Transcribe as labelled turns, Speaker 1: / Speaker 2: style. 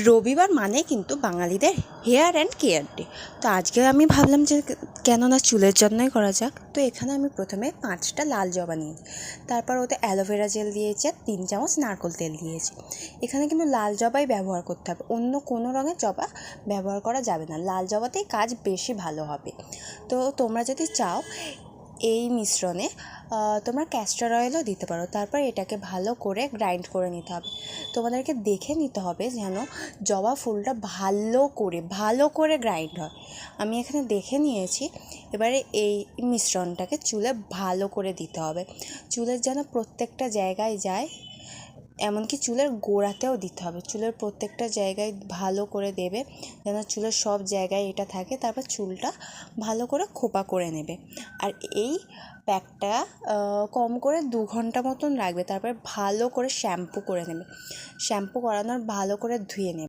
Speaker 1: রবিবার মানে কিন্তু বাঙালিদের হেয়ার অ্যান্ড কেয়ার ডে। তো আজকে আমি ভাবলাম যে কেন না চুলের যত্নই করা যাক। তো এখানে আমি প্রথমে 5টা লাল জবা নিয়েছি, তারপর ওতে অ্যালোভেরা জেল দিয়েছি আর 3 চামচ নারকেল তেল দিয়েছি। এখানে কিন্তু লাল জবাই ব্যবহার করতে হবে, অন্য কোনো রঙের জবা ব্যবহার করা যাবে না, লাল জবাতেই কাজ বেশি ভালো হবে। তো তোমরা যদি চাও এই মিশ্রণে তোমরা ক্যাস্টর অয়েলও দিতে পারো। তারপর এটাকে ভালো করে গ্রাইন্ড করে নিতে হবে। তোমাদেরকে দেখে নিতে হবে যেন জবা ফুলটা ভালো করে গ্রাইন্ড হয়। আমি এখানে দেখে নিয়েছি। এবারে এই মিশ্রণটাকে চুলে ভালো করে দিতে হবে, চুলের যেন প্রত্যেকটা জায়গায় যায়, এমনকি চুলের গোড়াতেও দিতে হবে। চুলের প্রত্যেকটা জায়গায় ভালো করে দেবে যেন চুলের সব জায়গায় এটা থাকে। তারপর চুলটা ভালো করে খোপা করে নেবে। আর এই প্যাকটা কম করে 2 ঘন্টা মতন লাগবে। তারপর ভালো করে শ্যাম্পু করে নেবে, শ্যাম্পু করানোর ভালো করে ধুয়ে নেবে।